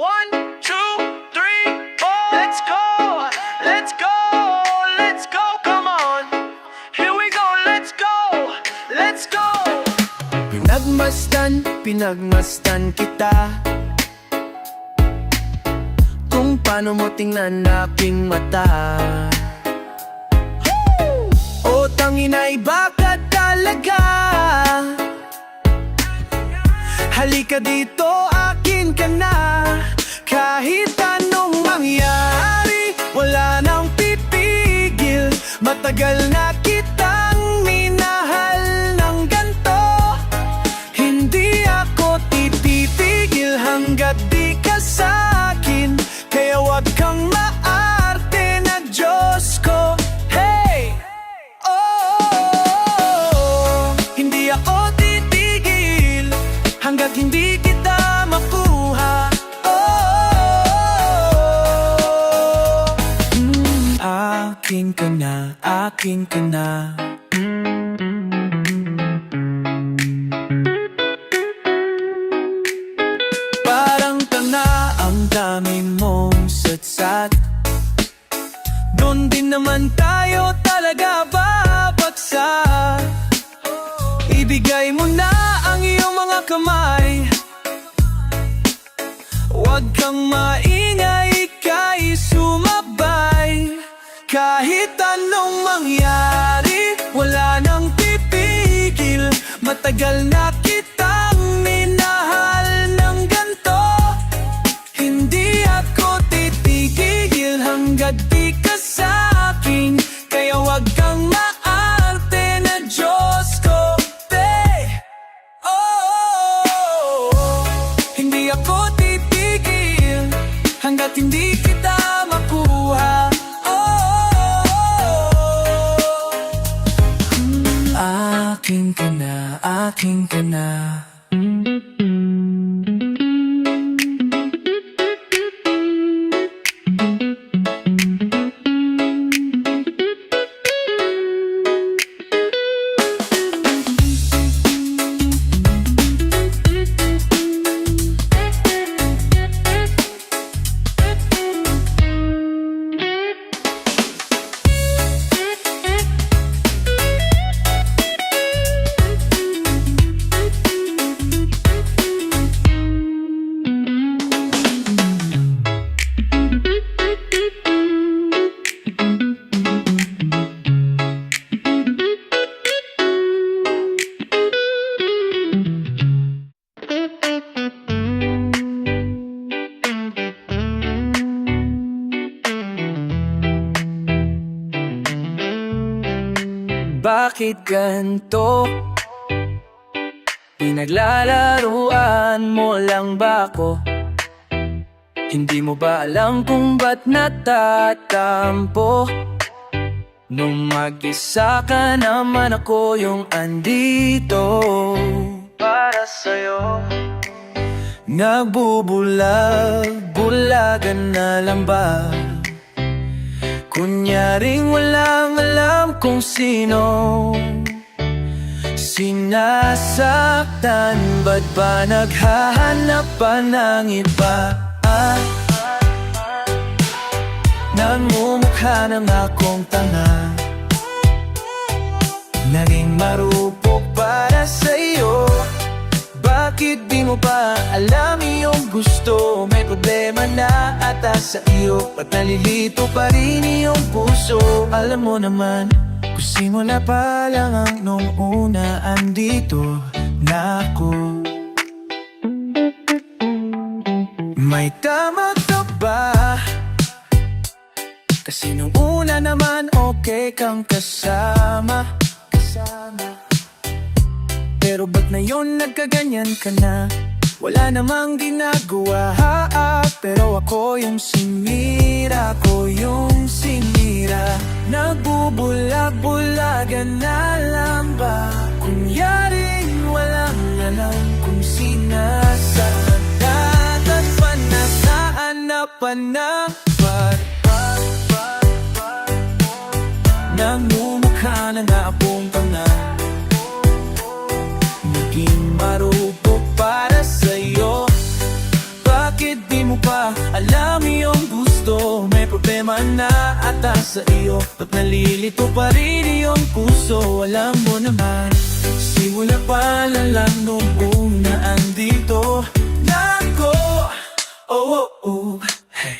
One, two, three, four. Let's go, let's go, let's go. Come on, here we go. Let's go, let's go. Pinagmasdan kita, kung paano mo tingnan aking mata. O tanginay, baka talaga. Halika dito, akin ka na. Kahit anong mangyari, wala nang pipigil. Matagal na kitang minahal ng ganto. Hindi ako tititigil hanggat di ka sa'kin. Kaya wag kang maarte na Diyos ko. Hey! Oh, hindi ako titigil hanggat hindi kita makuha. Oh, akin ka na, akin ka na. Parang tanga ang dami mong satsat. Doon din naman tayo talaga babagsak. Ibigay mo na ang iyong mga kamay. Huwag kang maingay, ika'y sumabay. Kahit anong mangyari, wala nang pipigil. Matagal na kitang minahal ng ganto. Hindi ako titigil hanggat di ka sa'kin. Kaya wag kang maarte na Diyos ko. Hindi ako titigil hanggat hindi kita makuha. Akin ka na, akin ka na. Bakit ganto? Pinaglalaruan mo lang ba ako? Hindi mo ba alam kung ba't natatampo? Nung mag-isa ka naman, ako yung andito para sa'yo. Nagbubulag-bulagan na lang ba? Kunyaring walang alam kung sino. Sinasaktan, ba't ba naghahanap pa ng iba? Namumukha ng akong tanga. Naging marupok para sa'yo. Bakit di mo pa alam iyong gusto? May problema na ata sa iyo, at nalilito pa rin iyong puso. Alam mo naman, kung simula pa lang ang nung una, andito na ako. May tama ka ba? Kasi nung una naman okay kang kasama. Pero ba't na yun nagkaganyan ka na? Wala namang ginagawa, pero ako yung sinira, ako yung sinira. Nagbubulag-bulagan na lang ba? Kunyaring walang alam kung sinasaktan. Nagsaan na namumukha na nga akong tanga. Naging marupok para sa'yo. Bakit di mo pa alam iyong gusto, may problema na ata sa iyo, ba't nalilito pa rin iyong puso? Alam mo naman, simula pa lang nung una andito na ako. Oh, oh, oh, hey.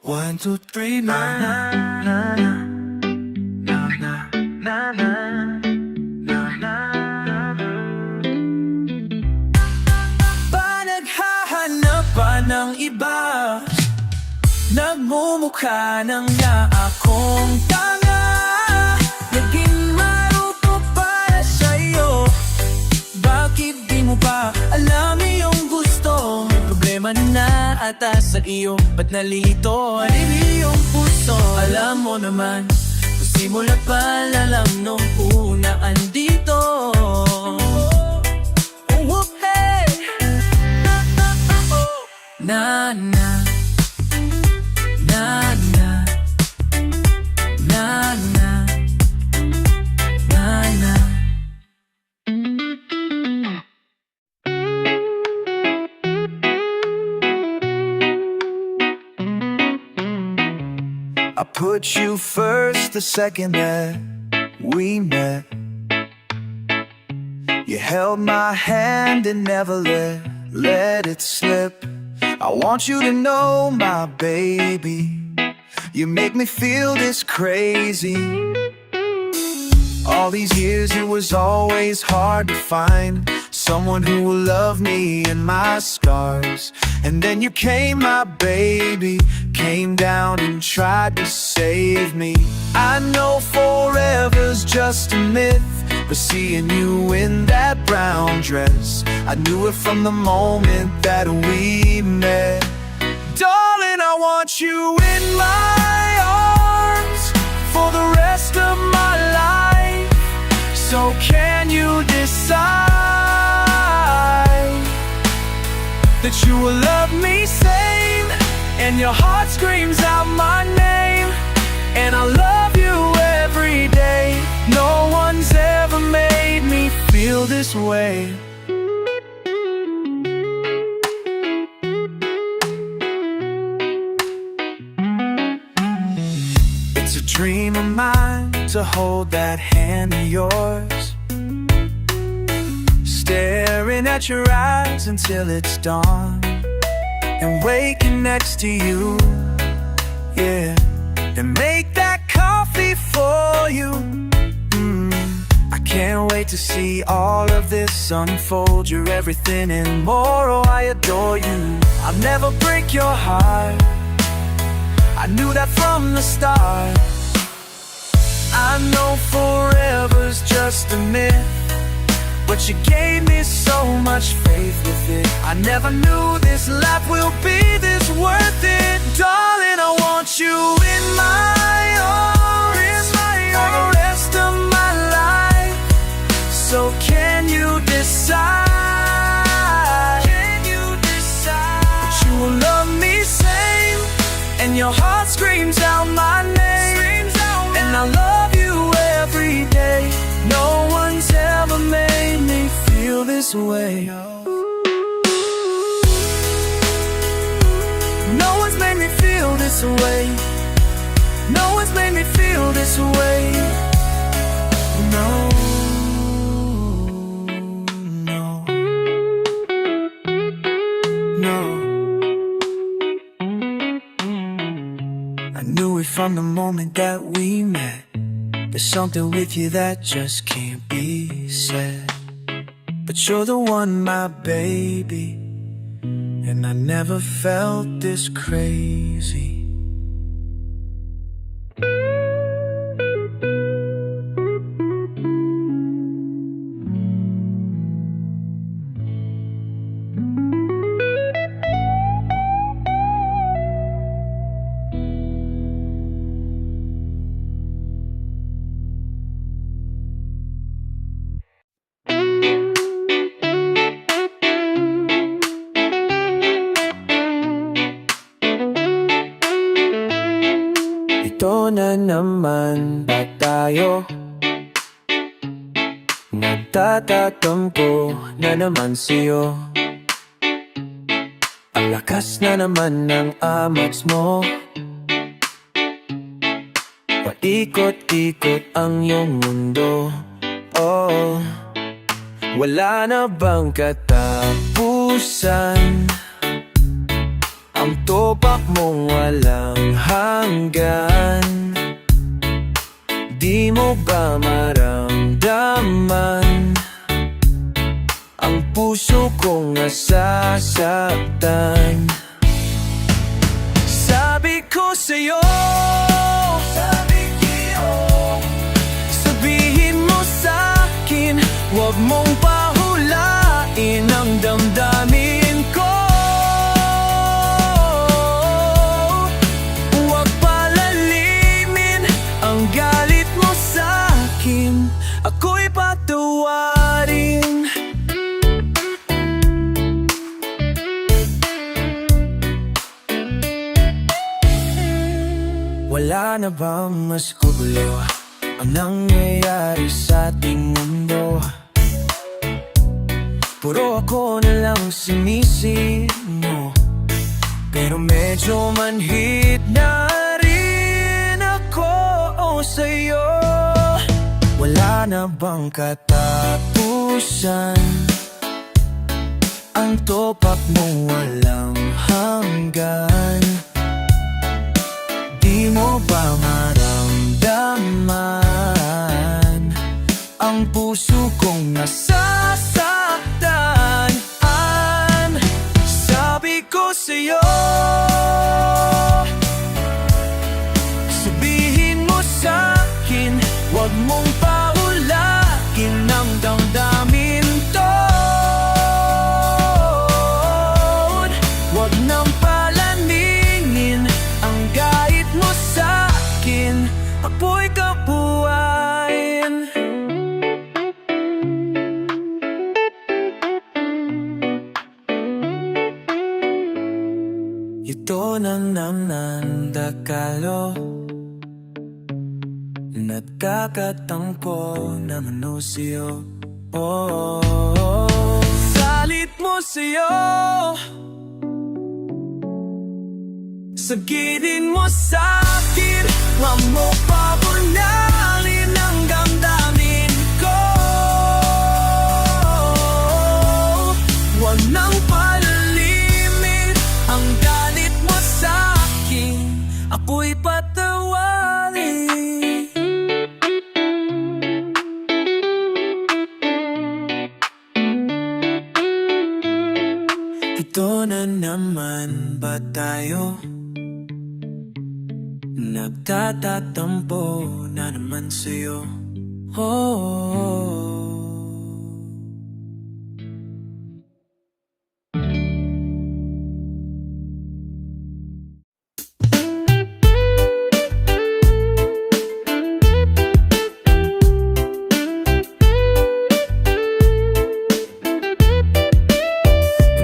One, two, three, na na na na na na na na na na. Pa naghahanap pa ng iba, nagmumukha ng na akong tanga, naging maruto para sa'yo. Bakit di mo pa alam iyong gusto? May problema na ata sa iyo, ba't nalilito rin iyong puso? Alam mo naman, kung simula pa lang nung una andito. Oh, hey! Na na na na na na na na. I put you first the second that we met. You held my hand and never let it slip. I want you to know, my baby, you make me feel this crazy. All these years it was always hard to find someone who will love me and my scars. And then you came, my baby, came down and tried to save me. I know forever's just a myth, but seeing you in that brown dress, I knew it from the moment that we met. Darling, I want you in my arms for the rest of my life. So can you decide that you will love me same, and your heart screams out my name, and I love you every day. No one's ever made me feel this way. It's a dream of mine to hold that hand of yours, staring at your eyes until it's dawn, and waking next to you, yeah, and make that coffee for you. I can't wait to see all of this unfold. You're everything and more, oh, I adore you. I'll never break your heart, I knew that from the start. I know forever's just a myth, but you gave me so much faith with it. I never knew this life will be this worth it. Darling, I want you in my arms for the rest of my life. So can you decide that you will love me same, and your heart screams out my name, and I love you every day. No one's ever made me feel this way. No one's made me feel this way. No one's made me feel this way. No, no, no. I knew it from the moment that we met. There's something with you that just can't be said. But you're the one, my baby, and I never felt this crazy. naman ba tayo? Nagtatatampo na naman sa'yo. Ang lakas na naman ng amats mo. Paikot-ikot ang iyong mundo. Oh, wala na bang katapusan? Ang topak mong walang hanggan. Di mo ba maramdaman ang puso kong nasasaktan? Sabi ko sa'yo, sabihin mo sa'kin, huwag mong pahulain ang damdamin ko. Huwag palalimin ang galit mo sa'kin, ako'y patawarin. Wala na bang mas gulo ang nangyayari sa ating mundo? Puro ako na lang sinisig mo, pero medyo manhid na rin ako sa'yo. Wala na bang katapusan? Ang topak mo walang hanggan. Di mo ba maramdaman ang puso kong nasasaktan? Sabi ko sa'yo, sabihin mo sa'kin, huwag mong paulakin ang damdamin to. Huwag nang palaningin ang galit mo sa'kin, ako'y kabuhayin. Ito na naman dakalo, nagkakatampo naman o sa'yo. Salit mo sa'yo, sagilin mo sa'kin, huwag mo pabunalin ang damdamin ko. Huwag nang palalimin ang galit mo sa'kin, ako'y patawarin. Ito na naman ba tayo? Nagtatatampo na naman sa'yo.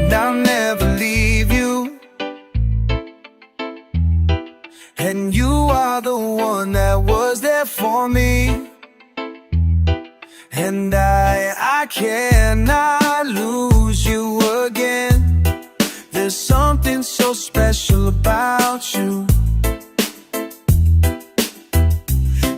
And I'll never leave you, and you are the one that was there for me. And I cannot lose you again. There's something so special about you,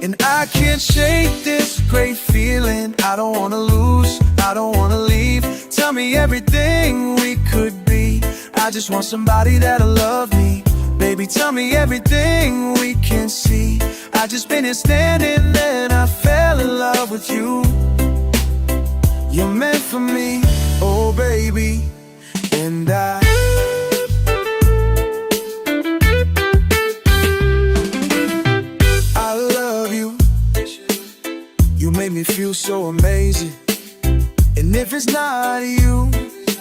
and I can't shake this great feeling. I don't wanna lose, I don't wanna leave. Tell me everything we could be. I just want somebody that'll love me. Baby, tell me everything we can see. I just been here standing and I fell in love with you. You're meant for me, oh baby. And I love you. You make me feel so amazing. And if it's not you,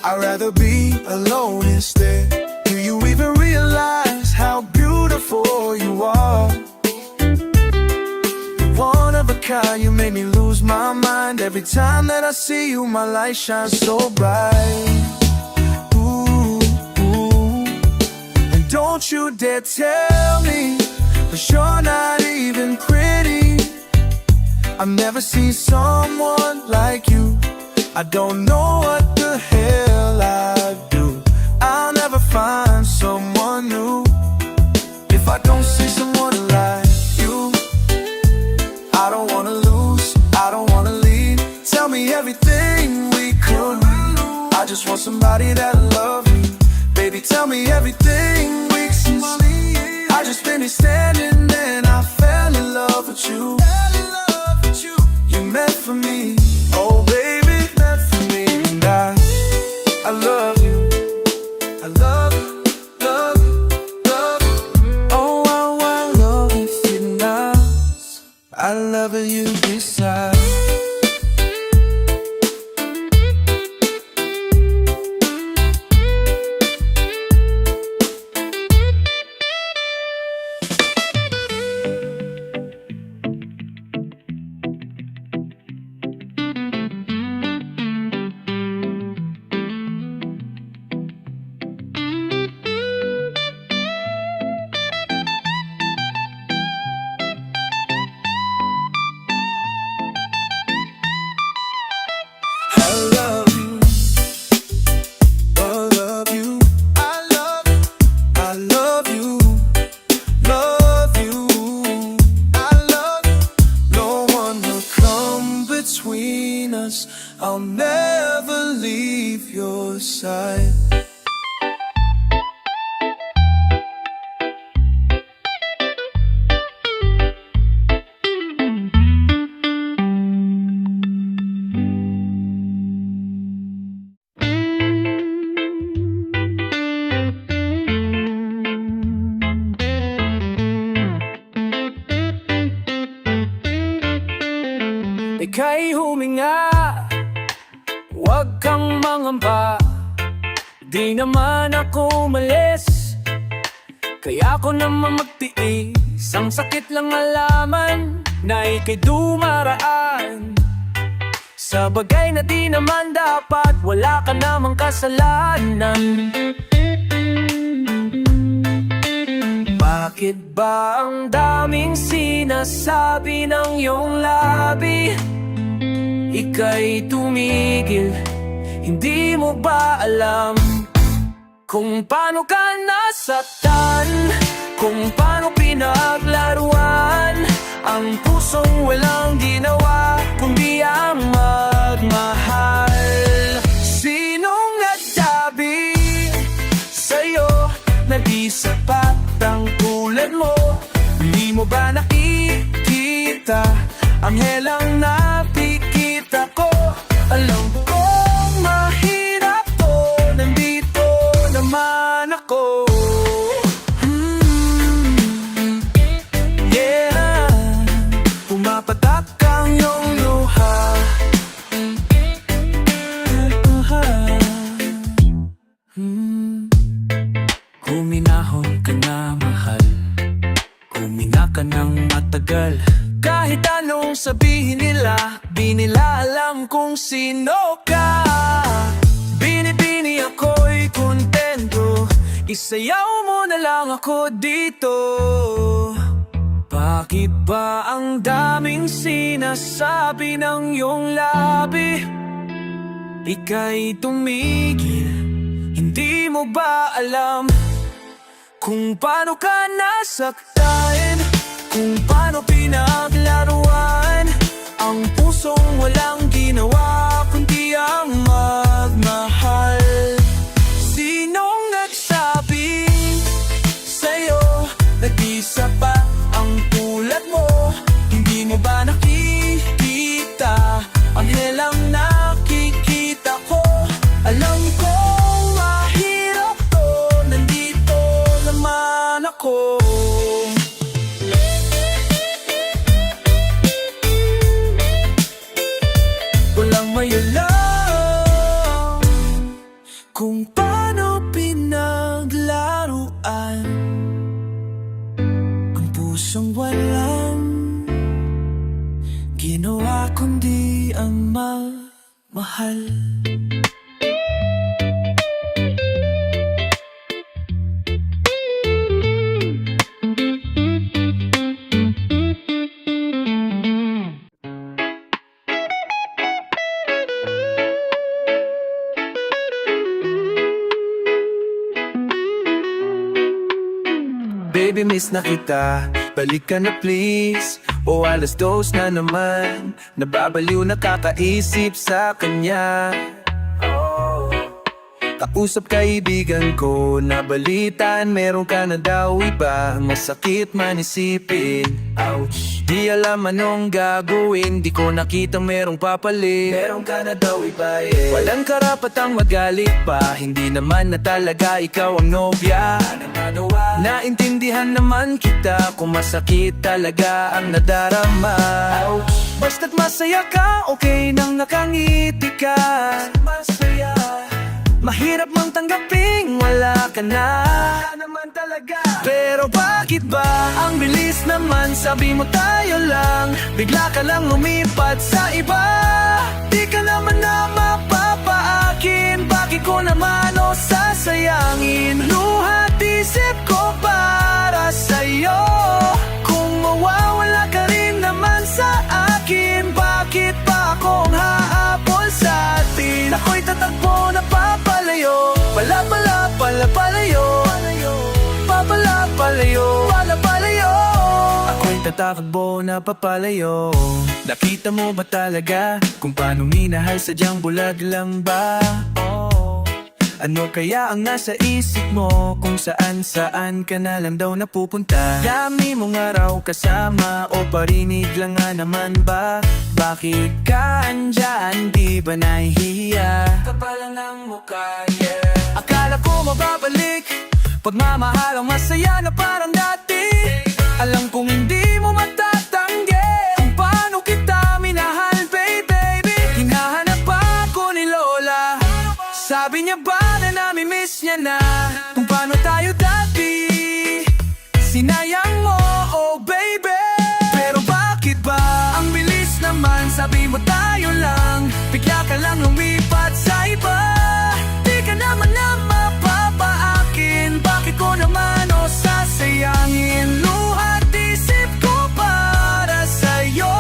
I'd rather be alone instead. Do you even realize how beautiful you are? One of a kind, you make me lose my mind. Every time that I see you, my light shines so bright. Ooh, ooh. And don't you dare tell me but you're not even pretty. I've never seen someone like you. I don't know what the hell I'd do. I'll never find someone new if I don't see someone like you. I don't wanna lose, I don't wanna leave. Tell me everything we could be. I just want somebody that love me. Baby, tell me everything we can see. I just finished standing and I fell in love with you. You meant for me, oh baby, meant for me. And I love you, I love you, love you, love you. Oh, I love you now. I love you beside. I'll never leave your side. Ika'y huminga, huwag kang mangamba. Di naman ako umalis, kaya ako naman magtiis. Ang sakit lang alaman na ika'y dumaraan sa bagay na di naman dapat. Wala ka namang kasalanan. Bakit ba ang daming sinasabi ng iyong labi? Ika'y tumigil, hindi mo ba alam kung paano ka nasaktan? Kung paano pinaglaruan ang pusong walang ginawa kundi ang magmahal? Sinong nagsabi sa'yo na di sapat ang tulad mo? Hindi mo ba nakikita ang helang nakikita ko? Alam kong mahirap to, nandito naman ako. Yeah, pumapatak ang iyong luha. Huminahon ka na, mahal. Huminga ka ng matagal. Kahit anong sabihin nila, di nila alam kung sino ka. Binibini ako'y kontento, isayaw mo na lang ako dito. Bakit ba ang daming sinasabi ng iyong labi? Ika'y tumigil, hindi mo ba alam kung paano ka nasaktan? Kung paano pinaglaruan ang pusong walang ginawa kundi ang magmahal? Sinong nagsabi sa'yo na di sapat ang tulad mo? Hindi mo ba nakikita ang helang nakikita ko? Alam ko mahirap to, nandito naman ako. Alam kung paano pinaglaruan ang pusong walang ginawa kundi ang mahal. baby, miss na kita. Balik ka na please. O alas dos na naman. Nababaliw na kakaisip sa kanya. Kausap kaibigan ko, nabalitaan meron ka na daw iba. Masakit man isipin, ouch. Di alam anong gagawin, di ko nakita merong papalit. Meron ka na daw iba, yeah. Walang karapatang magalit pa, hindi naman na talaga ikaw ang nobya. Naintindihan naman kita kung masakit talaga ang nadarama, ouch. Basta't masaya ka, okay nang nakangiti ka. Masaya. Mahirap mang tanggaping wala ka na. Wala naman talaga. Pero bakit ba ang bilis naman? Sabi mo tayo lang, bigla ka lang lumipat sa iba. Di ka naman na mapapaakin, bakit ko naman o sasayangin? Luhat isip ko para sa'yo. Kung mawawala ka rin naman sa akin, bakit pa akong hahabol sa atin? Ako'y tatagpo na papalayo, palayo, papalayo, palayo. Ako'y tatakbo na papalayo. Nakita mo ba talaga kung paano minahal, sadyang bulag lang ba? Ano kaya ang nasa isip mo kung saan ka na lang daw napupunta? Dami mong araw kasama o parinig lang nga naman ba? Bakit ka andyan, di ba nahihiya? Kapalan ng mukha, yeah. Akala ko mababalik, pagmamahal ang masaya na parang dati. Alam kong hindi mo matatanggi kung paano kita minahal, baby. Hinahanap ako ni Lola, sabi niya ba na nami-miss niya na kung paano tayo dati. Sinayang mo, oh baby. Pero bakit ba ang bilis naman? Sabi mo tayo lang, bigla ka lang lumipat sa iba. Di ka naman na mapapaakin, bakit ko naman o sasayangin? Luhat isip ko para sa'yo.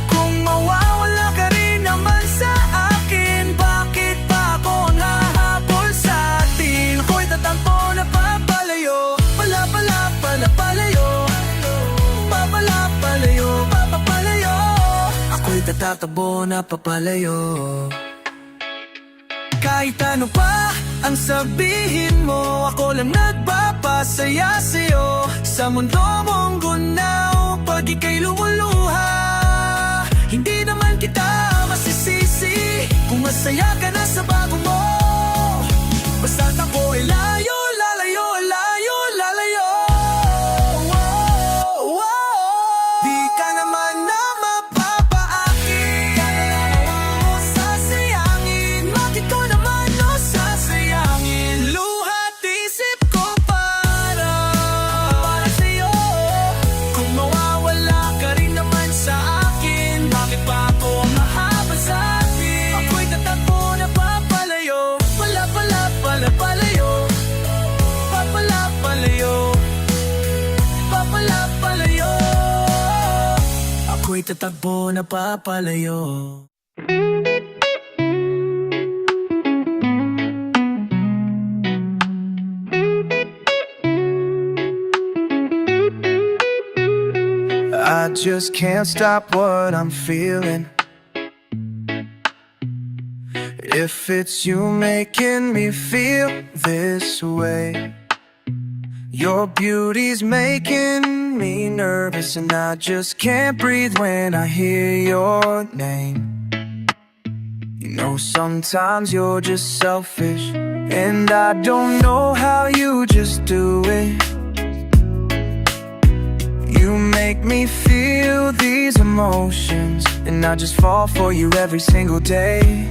Kung mawawala ka rin naman sa akin, bakit pa ako nahabol sa atin? Ako'y tatampo na papalayo, palayo, papalayo. Ako'y tatakbo na papalayo. Kahit ano pa ang sabihin mo, ako lang nagpapasaya sa'yo. Sa mundo mong gunaw, pag ika'y lumuluha, hindi naman kita masisisi kung masaya ka na sa bago mo. Basta't ako'y layo, lalayo, layo, lalayo. Di ka naman na mapapaakin, sasayangin, bakit ko naman o sasayangin? Luhat isip ko para sa'yo. Kung mawawala ka rin naman sa akin, bakit pa ako ang mahaba sa akin? Ako'y tatakbo na papalayo, palayo, papalayo. Ako'y tatakbo na papalayo. I just can't stop what I'm feeling. If it's you making me feel this way, your beauty's making me nervous, and I just can't breathe when I hear your name. You know sometimes you're just selfish, and I don't know how you just do it. You make me feel these emotions, and I just fall for you every single day.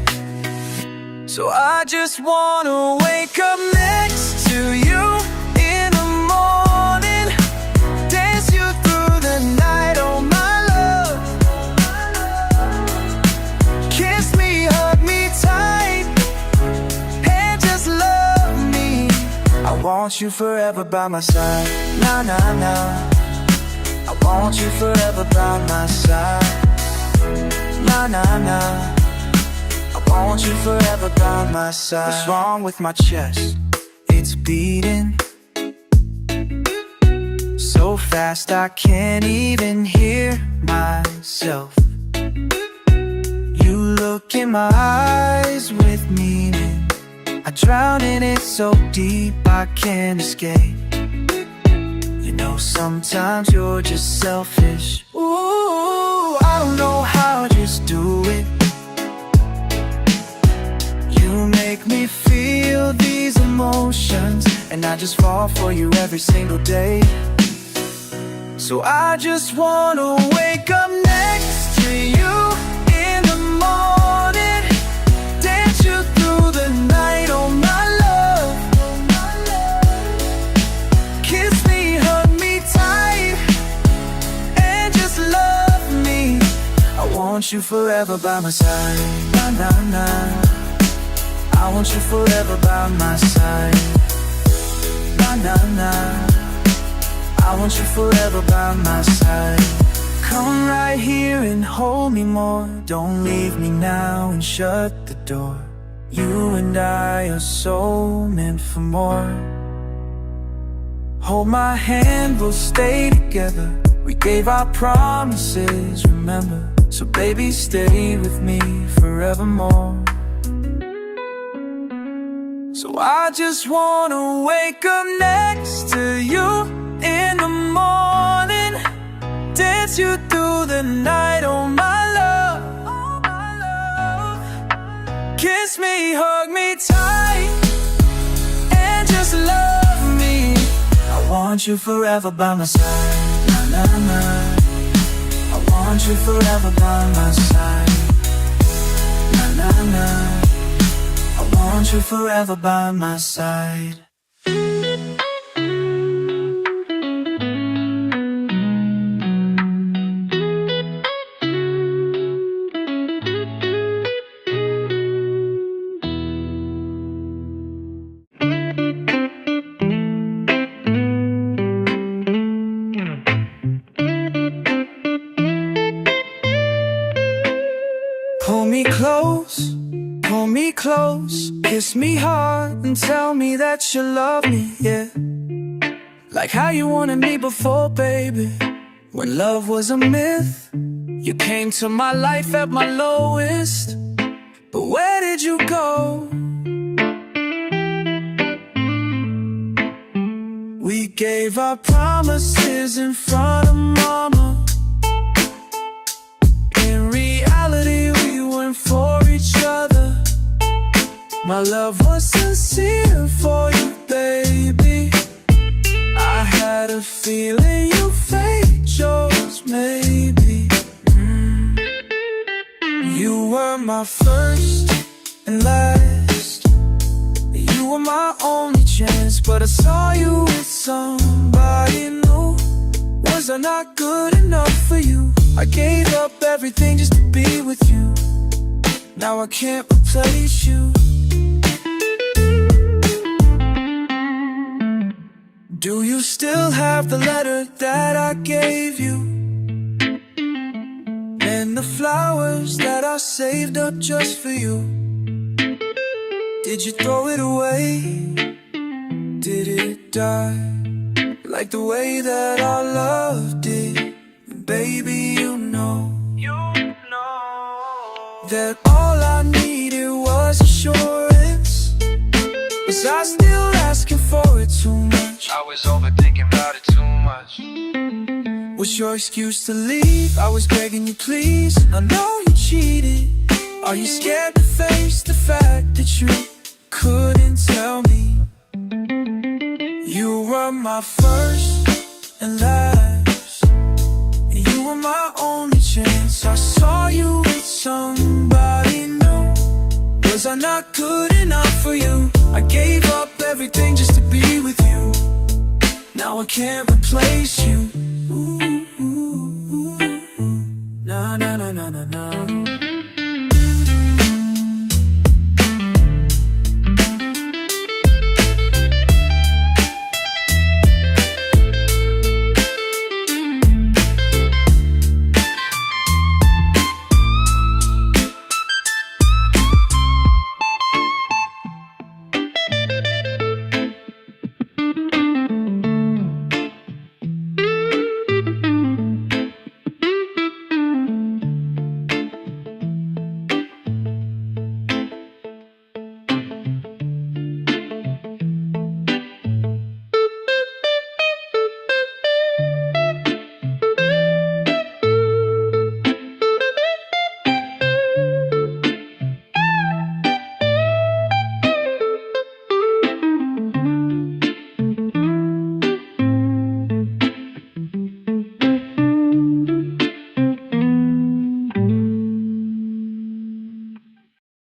So I just wanna wake up next to you in the morning, dance you through the night, oh my love. Kiss me, hug me tight, and just love me. I want you forever by my side, nah, nah, nah. I want you forever by my side, nah, nah, nah. I want you forever by my side. What's wrong with my chest? It's beating so fast I can't even hear myself. You look in my eyes with meaning, I drown in it so deep I can't escape. You know sometimes you're just selfish. Ooh, I don't know how, just do it. You make me feel these emotions, and I just fall for you every single day. So I just wanna wake up next to you in the morning, dance you through the night, oh my love. Kiss me, hug me tight, and just love me. I want you forever by my side, na na na. I want you forever by my side, na na na. I want you forever by my side. Come right here and hold me more. Don't leave me now and shut the door. You and I are so meant for more. Hold my hand, we'll stay together. We gave our promises, remember? So baby, stay with me forevermore. So I just wanna wake up next to you in the morning, dance you through the night, oh my love. Kiss me, hug me tight, and just love me. I want you forever by my side, na na na. I want you forever by my side, na na na. I want you forever by my side. Pull me close, kiss me hard and tell me that you love me, yeah. Like how you wanted me before, baby. When love was a myth, you came to my life at my lowest. But where did you go? We gave our promises in front of mama. In reality, we weren't for each other. My love was sincere for you, baby. I had a feeling you faked yours, maybe. You were my first and last. You were my only chance, but I saw you with somebody new. Was I not good enough for you? I gave up everything just to be with you. Now I can't replace you. Do you still have the letter that I gave you? And the flowers that I saved up just for you? Did you throw it away? Did it die? Like the way that our love did? Baby, you know that all I needed was assurance. Was I still asking for it too much? I was overthinking about it too much. Was your excuse to leave? I was begging you please. I know you cheated. Are you scared to face the fact that you couldn't tell me? You were my first and last, and you were my only chance. I saw you with somebody new. Was I not good enough for you? I gave up everything just to be with you. Now I can't replace you. Ooh, ooh, ooh, ooh. Na na na na na na.